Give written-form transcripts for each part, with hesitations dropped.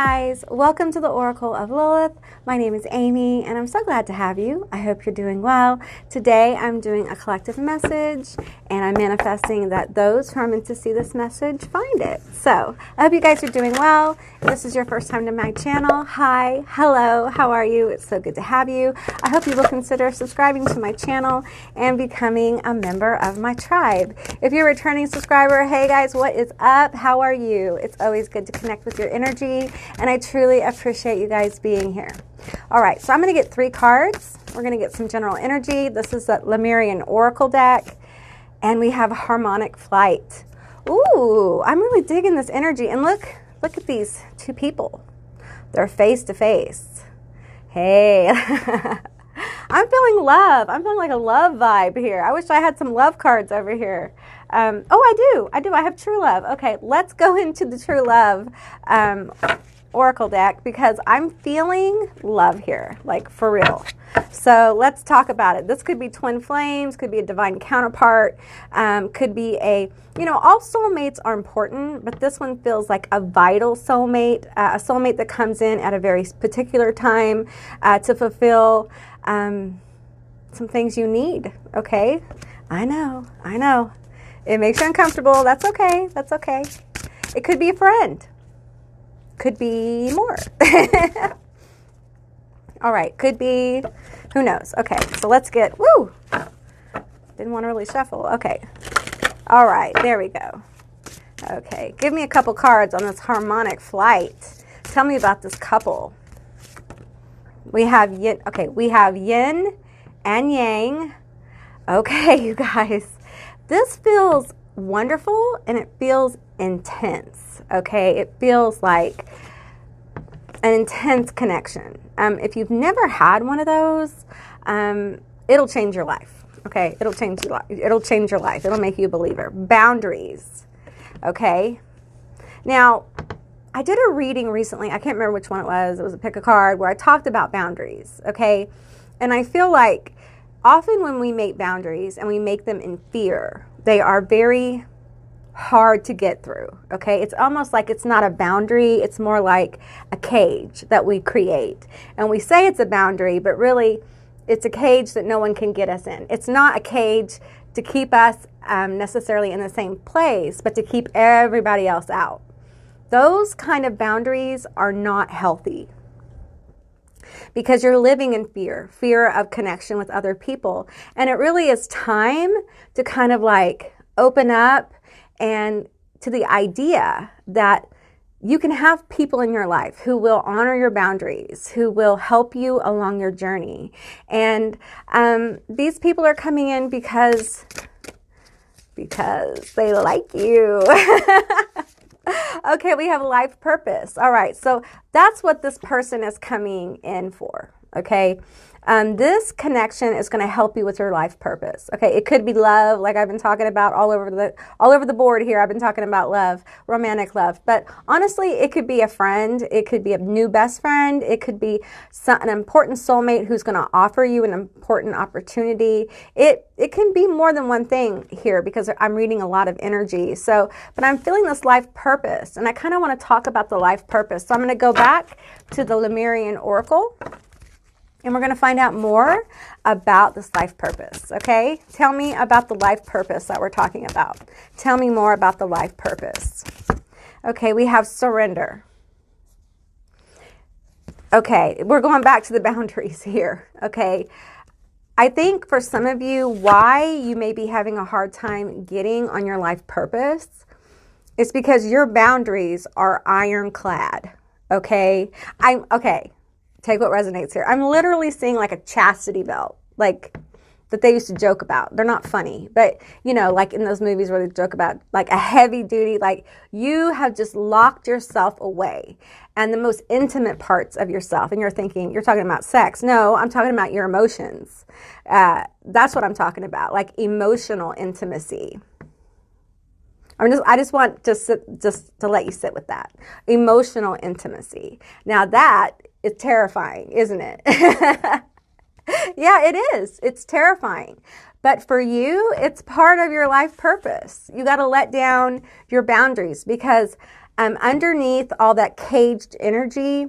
guys, welcome to the Oracle of Lilith. My name is Amy and I'm so glad to have you. I hope you're doing well. Today I'm doing a collective message and I'm manifesting that those who are meant to see this message find it. So I hope you guys are doing well. If this is your first time to my channel, hi, hello, how are you? It's so good to have you. I hope you will consider subscribing to my channel and becoming a member of my tribe. If you're a returning subscriber, hey guys, what is up? How are you? It's always good to connect with your energy, and I truly appreciate you guys being here. All right, so I'm going to get 3 cards. We're going to get some general energy. This is the Lemurian Oracle deck, and we have Harmonic Flight. Ooh, I'm really digging this energy, and look at these 2 people. They're face to face. Hey, I'm feeling love. I'm feeling like a love vibe here. I wish I had some love cards over here. Oh, I do. I have true love. Okay, let's go into the true love oracle deck because I'm feeling love here, like for real. So let's talk about it. This could be twin flames, could be a divine counterpart, could be all soulmates are important, but this one feels like a vital soulmate, a soulmate that comes in at a very particular time to fulfill some things you need. Okay, I know. It makes you uncomfortable. That's okay. It could be a friend. Could be more. All right. Could be, who knows? Okay. So let's get, didn't want to really shuffle. Okay. All right. There we go. Okay. Give me a couple cards on this harmonic flight. Tell me about this couple. We have yin. Okay. We have yin and yang. Okay, you guys. This feels wonderful and it feels intense, okay? It feels like an intense connection. If you've never had one of those, it'll change your life, okay? It'll change your life. It'll make you a believer. Boundaries, okay? Now, I did a reading recently. I can't remember which one it was. It was a pick a card where I talked about boundaries, okay? And I feel like often when we make boundaries and we make them in fear, they are very hard to get through, okay? It's almost like it's not a boundary. It's more like a cage that we create. And we say it's a boundary, but really it's a cage that no one can get us in. It's not a cage to keep us necessarily in the same place, but to keep everybody else out. Those kind of boundaries are not healthy, because you're living in fear of connection with other people. And it really is time to kind of like open up and to the idea that you can have people in your life who will honor your boundaries, who will help you along your journey. And these people are coming in because they like you. Okay, we have life purpose. All right, so that's what this person is coming in for, okay? This connection is going to help you with your life purpose, okay? It could be love, like I've been talking about all over the board here. I've been talking about love, romantic love. But honestly, it could be a friend. It could be a new best friend. It could be an important soulmate who's going to offer you an important opportunity. It can be more than one thing here because I'm reading a lot of energy. So, but I'm feeling this life purpose, and I kind of want to talk about the life purpose. So I'm going to go back to the Lemurian Oracle, and we're going to find out more about this life purpose, okay? Tell me about the life purpose that we're talking about. Tell me more about the life purpose. Okay, we have surrender. Okay, we're going back to the boundaries here, okay? I think for some of you, why you may be having a hard time getting on your life purpose is because your boundaries are ironclad, okay? Take what resonates here. I'm literally seeing like a chastity belt, like that they used to joke about. They're not funny, but like in those movies where they joke about like a heavy duty, like you have just locked yourself away and the most intimate parts of yourself. And you're thinking, you're talking about sex. No, I'm talking about your emotions. That's what I'm talking about, like emotional intimacy. I just want to let you sit with that. Emotional intimacy. Now that is terrifying, isn't it? Yeah, it is. It's terrifying. But for you, it's part of your life purpose. You got to let down your boundaries because Underneath all that caged energy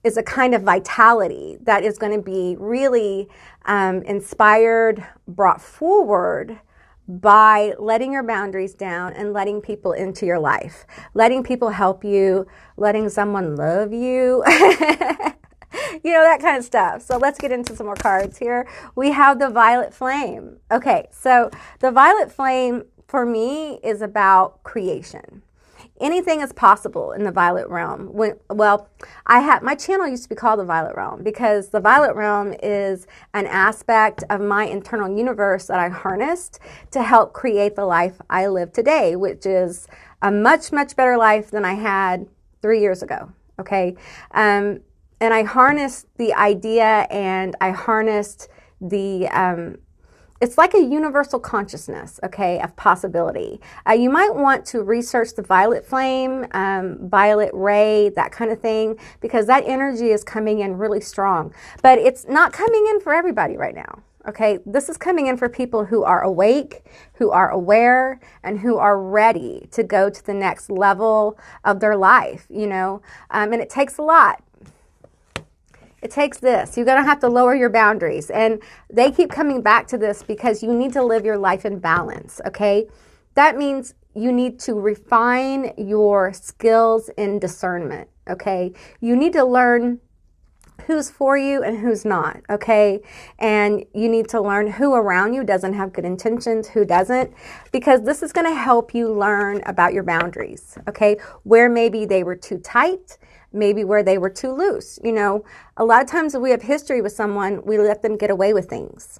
is a kind of vitality that is going to be really inspired, brought forward by letting your boundaries down and letting people into your life, letting people help you, letting someone love you, you know, that kind of stuff. So let's get into some more cards here. We have the violet flame. Okay, so the violet flame for me is about creation. Anything is possible in the violet realm. My channel used to be called the Violet Realm because the Violet Realm is an aspect of my internal universe that I harnessed to help create the life I live today, which is a much, much better life than I had 3 years ago. Okay. And I harnessed the idea and I harnessed the, it's like a universal consciousness, okay, of possibility. You might want to research the violet flame, violet ray, that kind of thing, because that energy is coming in really strong. But it's not coming in for everybody right now, okay? This is coming in for people who are awake, who are aware, and who are ready to go to the next level of their life, you know? And it takes a lot. It takes this. You're going to have to lower your boundaries. And they keep coming back to this because you need to live your life in balance, okay? That means you need to refine your skills in discernment, okay? You need to learn who's for you and who's not, okay? And you need to learn who around you doesn't have good intentions, who doesn't, because this is going to help you learn about your boundaries, okay? Where maybe they were too tight, maybe where they were too loose. You know, a lot of times when we have history with someone, we let them get away with things,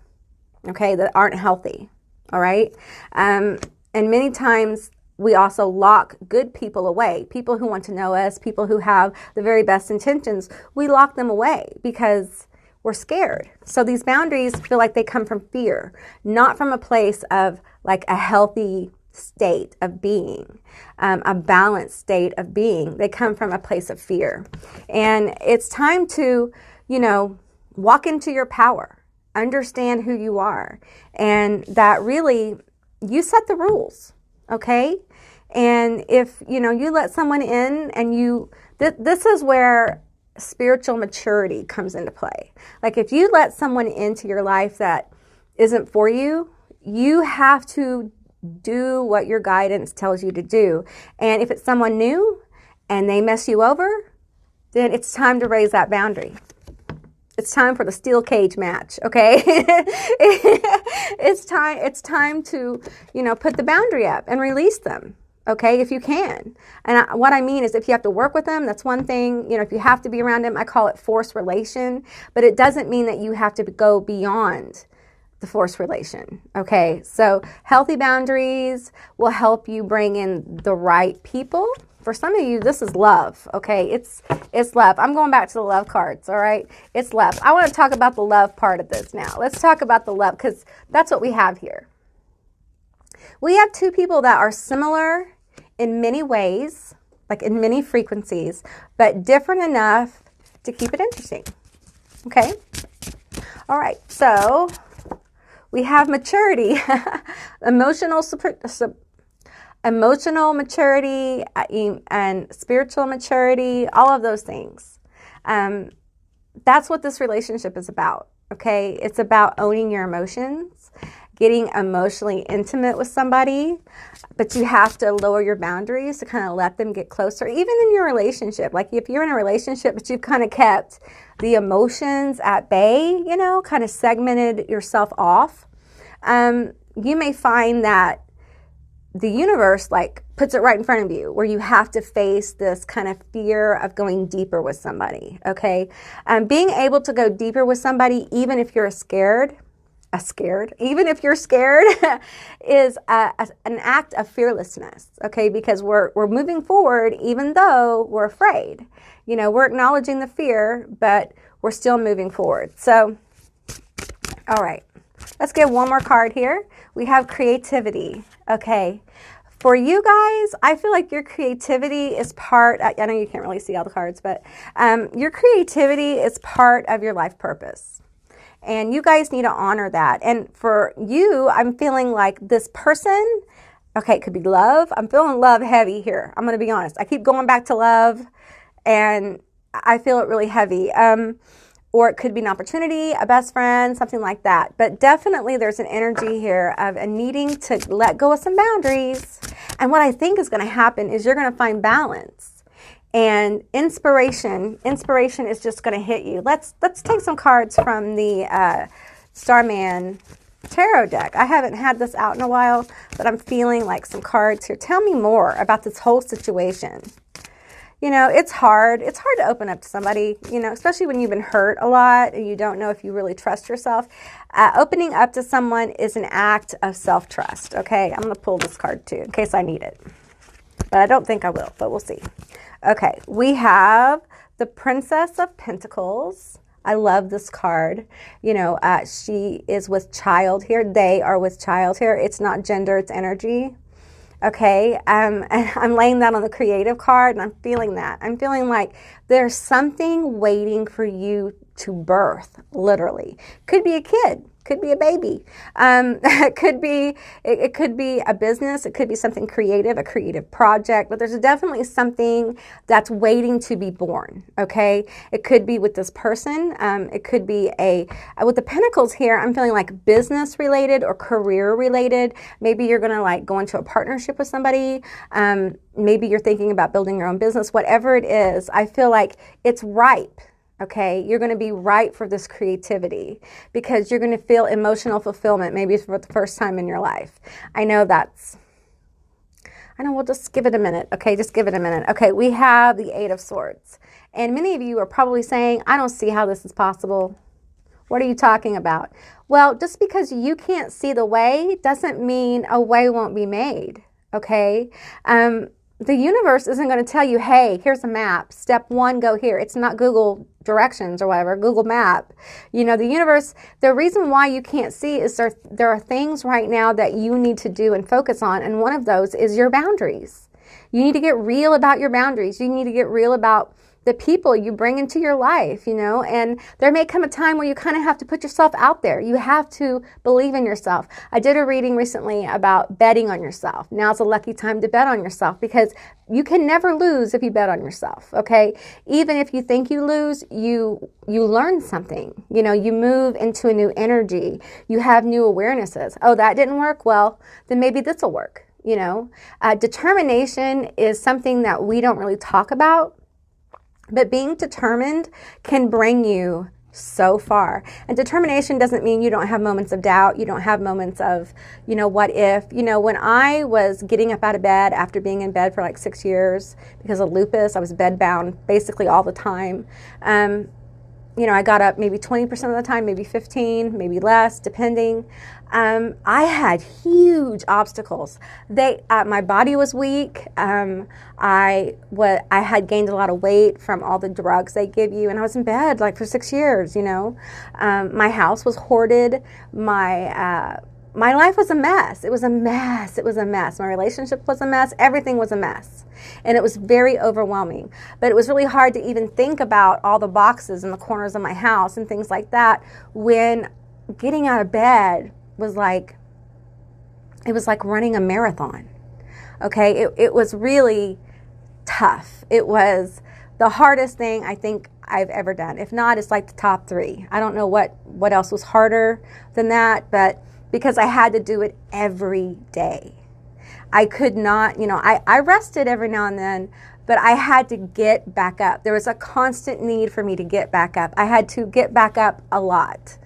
okay, that aren't healthy, all right? And many times we also lock good people away, people who want to know us, people who have the very best intentions. We lock them away because we're scared. So these boundaries feel like they come from fear, not from a place of like a healthy state of being, a balanced state of being. They come from a place of fear. And it's time to, you know, walk into your power, understand who you are, and that really you set the rules, okay? And if, you know, you let someone in and this is where spiritual maturity comes into play. Like if you let someone into your life that isn't for you, you have to do what your guidance tells you to do. And if it's someone new and they mess you over, then it's time to raise that boundary. It's time for the steel cage match, okay? It's time to, you know, put the boundary up and release them, okay, if you can. And what I mean is if you have to work with them, that's one thing. You know, if you have to be around them, I call it forced relation. But it doesn't mean that you have to go beyond the forced relation, okay? So healthy boundaries will help you bring in the right people. For some of you, this is love, okay? It's love. I'm going back to the love cards, all right? It's love. I want to talk about the love part of this now. Let's talk about the love because that's what we have here. We have two people that are similar in many ways, like in many frequencies, but different enough to keep it interesting, okay? All right, so we have maturity, emotional maturity and spiritual maturity, all of those things. That's what this relationship is about, okay? It's about owning your emotions, getting emotionally intimate with somebody, but you have to lower your boundaries to kind of let them get closer, even in your relationship. Like if you're in a relationship, but you've kind of kept the emotions at bay, you know, kind of segmented yourself off, you may find that the universe like puts it right in front of you where you have to face this kind of fear of going deeper with somebody, okay? Being able to go deeper with somebody, even if you're even if you're scared is an act of fearlessness, okay? Because we're moving forward even though we're afraid. You know, we're acknowledging the fear, but we're still moving forward. So, all right, let's get one more card here. We have creativity, okay? For you guys, I feel like your creativity is part, I know you can't really see all the cards, but your creativity is part of your life purpose. And you guys need to honor that. And for you, I'm feeling like this person Okay, it could be love. I'm feeling love heavy here. I'm going to be honest. I keep going back to love, and I feel it really heavy. Or it could be an opportunity, a best friend, something like that. But definitely there's an energy here of a needing to let go of some boundaries. And what I think is going to happen is you're going to find balance. And inspiration is just going to hit you. Let's take some cards from the Starman Tarot deck. I haven't had this out in a while, but I'm feeling like some cards here. Tell me more about this whole situation. You know, it's hard. It's hard to open up to somebody, you know, especially when you've been hurt a lot and you don't know if you really trust yourself. Opening up to someone is an act of self-trust, okay? I'm going to pull this card too in case I need it. But I don't think I will, but we'll see. Okay, we have the Princess of Pentacles. I love this card. You know, she is with child here. They are with child here. It's not gender, it's energy. Okay, and I'm laying that on the creative card, and I'm feeling that. I'm feeling like there's something waiting for you to birth, literally. Could be a kid, could be a baby. It could be a business. It could be something creative, a creative project. But there's definitely something that's waiting to be born. Okay, it could be with this person. It could be with the Pentacles here. I'm feeling like business related or career related. Maybe you're gonna like go into a partnership with somebody. Maybe you're thinking about building your own business. Whatever it is, I feel like it's ripe. Okay, you're going to be ripe for this creativity because you're going to feel emotional fulfillment maybe for the first time in your life. I know we'll just give it a minute. Okay, just give it a minute. Okay, we have the Eight of Swords. And many of you are probably saying, I don't see how this is possible. What are you talking about? Well, just because you can't see the way doesn't mean a way won't be made. Okay, the universe isn't going to tell you, hey, here's a map. Step one, go here. It's not Google directions or whatever, Google map. You know, the universe, the reason why you can't see is there are things right now that you need to do and focus on. And one of those is your boundaries. You need to get real about your boundaries. You need to get real about the people you bring into your life, you know, and there may come a time where you kind of have to put yourself out there. You have to believe in yourself. I did a reading recently about betting on yourself. Now's a lucky time to bet on yourself because you can never lose if you bet on yourself, okay? Even if you think you lose, you learn something. You know, you move into a new energy. You have new awarenesses. Oh, that didn't work? Well, then maybe this will work, you know? Determination is something that we don't really talk about. But being determined can bring you so far. And determination doesn't mean you don't have moments of doubt. You don't have moments of, you know, what if. You know, when I was getting up out of bed after being in bed for like 6 years because of lupus, I was bedbound basically all the time. You know, I got up maybe 20% of the time, maybe 15, maybe less, depending. I had huge obstacles. My body was weak. I had gained a lot of weight from all the drugs they give you, and I was in bed like for 6 years. You know, my house was hoarded. My life was a mess. It was a mess. It was a mess. My relationship was a mess. Everything was a mess. And it was very overwhelming. But it was really hard to even think about all the boxes in the corners of my house and things like that when getting out of bed was like, it was like running a marathon. Okay? It was really tough. It was the hardest thing I think I've ever done. If not, it's like the top 3. I don't know what else was harder than that, but because I had to do it every day. I could not, you know, I rested every now and then, but I had to get back up. There was a constant need for me to get back up. I had to get back up a lot.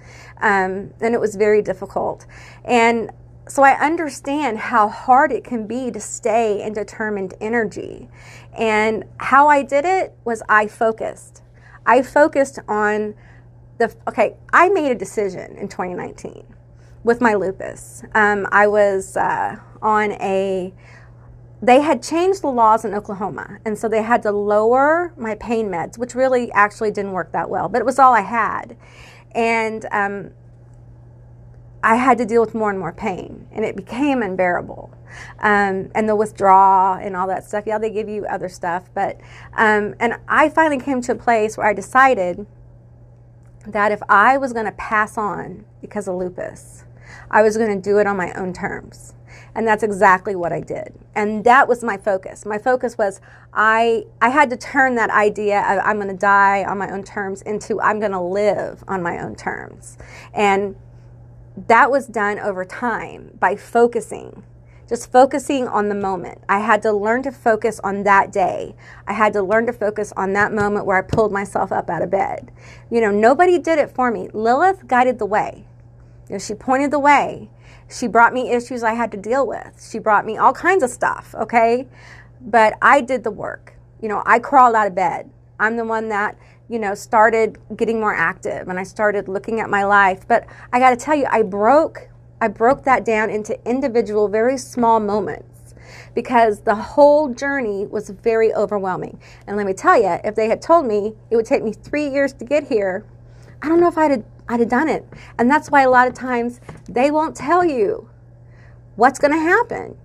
And it was very difficult. And so I understand how hard it can be to stay in determined energy. And how I did it was I focused. I focused on I made a decision in 2019. With my lupus. I was they had changed the laws in Oklahoma, and so they had to lower my pain meds, which really actually didn't work that well, but it was all I had. And I had to deal with more and more pain, and it became unbearable. And the withdrawal and all that stuff, yeah, they give you other stuff, but, and I finally came to a place where I decided that if I was going to pass on because of lupus, I was going to do it on my own terms. And that's exactly what I did. And that was my focus. My focus was I had to turn that idea of I'm going to die on my own terms into I'm going to live on my own terms. And that was done over time by focusing, just focusing on the moment. I had to learn to focus on that day. I had to learn to focus on that moment where I pulled myself up out of bed. You know, nobody did it for me. Lilith guided the way. You know, she pointed the way. She brought me issues I had to deal with. She brought me all kinds of stuff, okay? But I did the work. You know, I crawled out of bed. I'm the one that, you know, started getting more active, and I started looking at my life. But I got to tell you, I broke that down into individual, very small moments, because the whole journey was very overwhelming. And let me tell you, if they had told me it would take me 3 years to get here, I don't know if I'd have done it. And that's why a lot of times they won't tell you what's going to happen,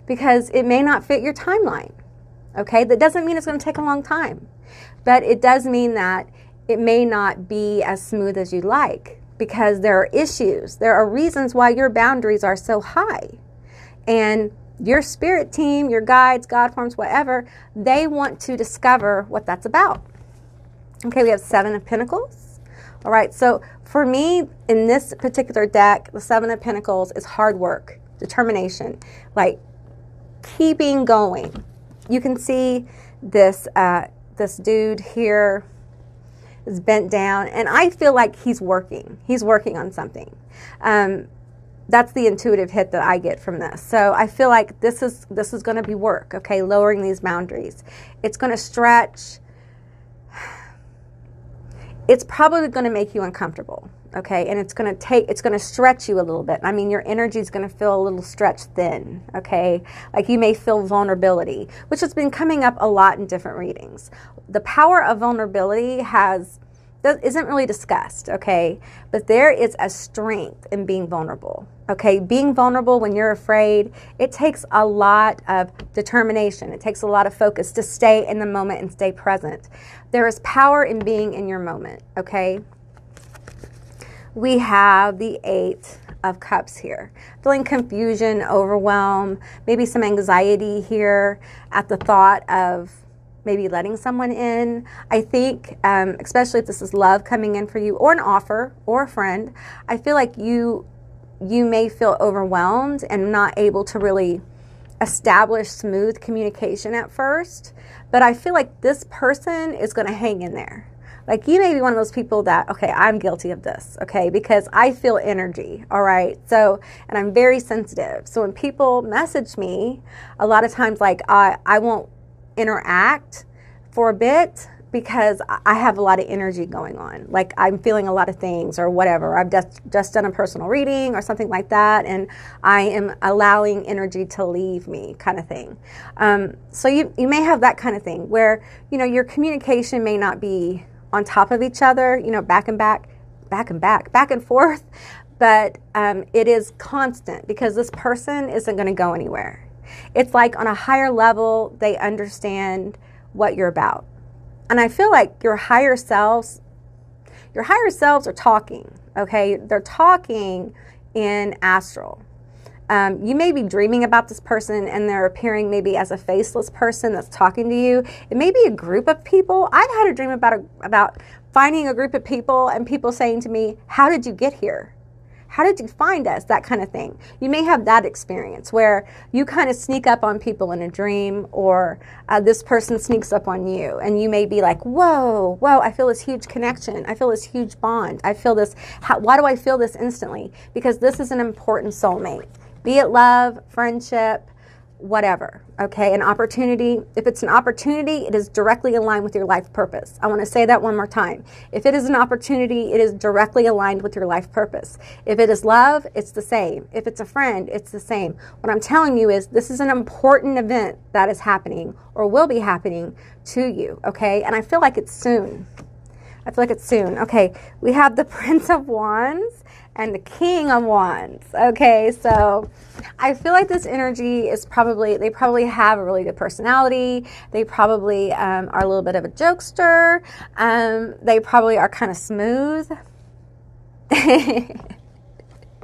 because it may not fit your timeline. Okay, that doesn't mean it's going to take a long time, but it does mean that it may not be as smooth as you'd like, because there are issues. There are reasons why your boundaries are so high. And your spirit team, your guides, God forms, whatever, they want to discover what that's about. Okay, we have 7 of Pentacles. All right, so for me, in this particular deck, the 7 of Pentacles is hard work, determination, like keeping going. You can see this this dude here is bent down, and I feel like he's working. He's working on something. That's the intuitive hit that I get from this. So I feel like this is going to be work. Okay, lowering these boundaries. It's going to stretch. It's probably going to make you uncomfortable, okay? And it's going to stretch you a little bit. I mean, your energy is going to feel a little stretched thin, okay? Like you may feel vulnerability, which has been coming up a lot in different readings. The power of vulnerability isn't really discussed, okay? But there is a strength in being vulnerable, okay? Being vulnerable when you're afraid, it takes a lot of determination. It takes a lot of focus to stay in the moment and stay present. There is power in being in your moment, okay? We have the 8 of Cups here. Feeling confusion, overwhelm, maybe some anxiety here at the thought of maybe letting someone in. I think, especially if this is love coming in for you, or an offer, or a friend, I feel like you may feel overwhelmed and not able to really establish smooth communication at first. But I feel like this person is going to hang in there. Like you may be one of those people that, okay, I'm guilty of this, okay, because I feel energy, all right? So, and I'm very sensitive. So when people message me, a lot of times, like I won't interact for a bit because I have a lot of energy going on. Like I'm feeling a lot of things or whatever. I've just done a personal reading or something like that, and I am allowing energy to leave me, kind of thing. So you may have that kind of thing where, you know, your communication may not be on top of each other, you know, back and forth, but it is constant because this person isn't going to go anywhere. It's like on a higher level, they understand what you're about. And I feel like your higher selves are talking, okay? They're talking in astral. You may be dreaming about this person and they're appearing maybe as a faceless person that's talking to you. It may be a group of people. I've had a dream about finding a group of people and people saying to me, how did you get here? How did you find us? That kind of thing. You may have that experience where you kind of sneak up on people in a dream, or this person sneaks up on you, and you may be like, whoa, I feel this huge connection. I feel this huge bond. I feel this. Why do I feel this instantly? Because this is an important soulmate. Be it love, friendship, whatever, okay? An opportunity. If it's an opportunity, it is directly aligned with your life purpose. I want to say that one more time. If it is an opportunity, it is directly aligned with your life purpose. If it is love, it's the same. If it's a friend, it's the same. What I'm telling you is this is an important event that is happening or will be happening to you, okay? And I feel like it's soon. Okay, we have the Prince of Wands and the King of Wands. Okay, so I feel like this energy is they probably have a really good personality. They probably are a little bit of a jokester. They probably are kind of smooth.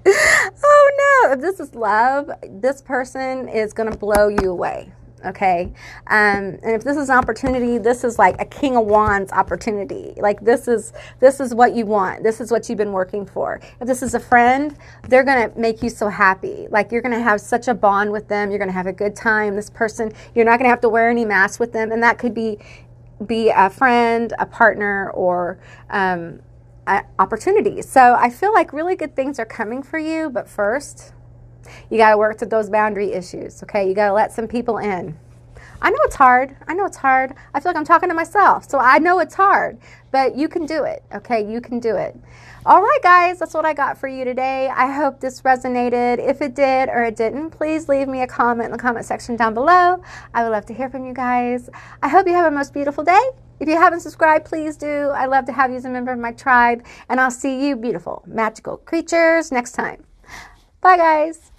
Oh no, if this is love, this person is going to blow you away. Okay. And if this is an opportunity, this is like a King of Wands opportunity. Like this is what you want. This is what you've been working for. If this is a friend, they're going to make you so happy. Like you're going to have such a bond with them. You're going to have a good time. This person, you're not going to have to wear any masks with them. And that could be a friend, a partner, or opportunity. So I feel like really good things are coming for you. But first, you got to work through those boundary issues, okay? You got to let some people in. I know it's hard. I know it's hard. I feel like I'm talking to myself, so I know it's hard, but you can do it, okay? You can do it. All right, guys, that's what I got for you today. I hope this resonated. If it did or it didn't, please leave me a comment in the comment section down below. I would love to hear from you guys. I hope you have a most beautiful day. If you haven't subscribed, please do. I'd love to have you as a member of my tribe, and I'll see you beautiful, magical creatures next time. Bye, guys.